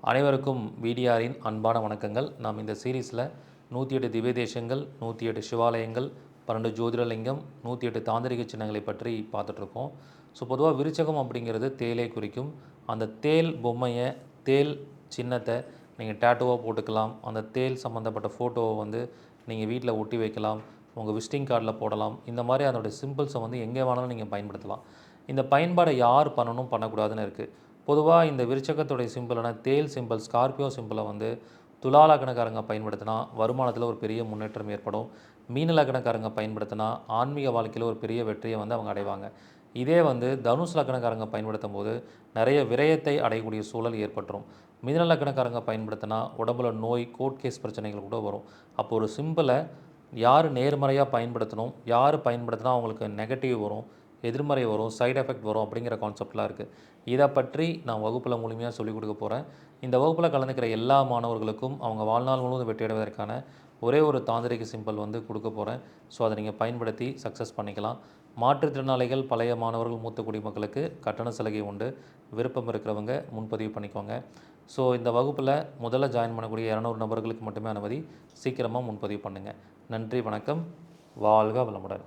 அனைவருக்கும் விடிஆரின் அன்பான வணக்கங்கள். நாம் இந்த சீரீஸில் 108 திவ்ய தேசங்கள், 108 சிவாலயங்கள், 12 ஜோதிடலிங்கம், 108 தாந்திரிக சின்னங்களை பற்றி பார்த்துட்ருக்கோம். ஸோ பொதுவாக விருச்சகம் அப்படிங்கிறது தேலை குறிக்கும். அந்த தேல் பொம்மையை, தேல் சின்னத்தை நீங்கள் டேட்டூவாக போட்டுக்கலாம். அந்த தேல் சம்மந்தப்பட்ட ஃபோட்டோவை நீங்கள் வீட்டில் ஒட்டி வைக்கலாம், உங்கள் விசிட்டிங் கார்டில் போடலாம். இந்த மாதிரி அதனுடைய சிம்பிள்ஸை எங்கே வேணாலும் நீங்கள் பயன்படுத்தலாம். இந்த பயன்பாடை யார் பண்ணணும் பண்ணக்கூடாதுன்னு இருக்குது. பொதுவாக இந்த விருச்சகத்துடைய சிம்பிளான தேல் சிம்பிள், ஸ்கார்பியோ சிம்பிளை துலா லக்னக்காரங்க பயன்படுத்தினா வருமானத்தில் ஒரு பெரிய முன்னேற்றம் ஏற்படும். மீன லக்னக்காரங்க பயன்படுத்தினா ஆன்மீக வாழ்க்கையில் ஒரு பெரிய வெற்றியை அவங்க அடைவாங்க. இதே தனுஷ் லக்னக்காரங்க பயன்படுத்தும் போது நிறைய விரயத்தை அடையக்கூடிய சூழல் ஏற்பட்டுரும். மிதுன லக்னக்காரங்க பயன்படுத்தினா உடம்புல நோய், கோர்ட் கேஸ் பிரச்சனைகள் கூட வரும். அப்போ ஒரு சிம்பிளை யார் நேர்மறையாக பயன்படுத்தணும், யார் பயன்படுத்தினா அவங்களுக்கு நெகட்டிவ் வரும், எதிர்மறை வரும், சைடு எஃபெக்ட் வரும் அப்படிங்கிற கான்செப்ட்லாம் இருக்குது. இதை பற்றி நான் வகுப்பில் முழுமையாக சொல்லிக் கொடுக்க போகிறேன். இந்த வகுப்பில் கலந்துக்கிற எல்லா மாணவர்களுக்கும் அவங்க வாழ்நாள் முழுவதும் வெற்றியடைவதற்கான ஒரே ஒரு தாந்திரிக சிம்பிள் கொடுக்க போகிறேன். ஸோ அதை நீங்கள் பயன்படுத்தி சக்ஸஸ் பண்ணிக்கலாம். மாற்றுத்திறனாளிகள், பழைய மாணவர்கள், மூத்த குடிமக்களுக்கு கட்டண சலுகை உண்டு. விருப்பம் இருக்கிறவங்க முன்பதிவு பண்ணிக்கோங்க. ஸோ இந்த வகுப்பில் முதல்ல ஜாயின் பண்ணக்கூடிய 200 நபர்களுக்கு மட்டுமே அனுமதி. சீக்கிரமாக முன்பதிவு பண்ணுங்கள். நன்றி, வணக்கம், வாழ்க வளமுடன்.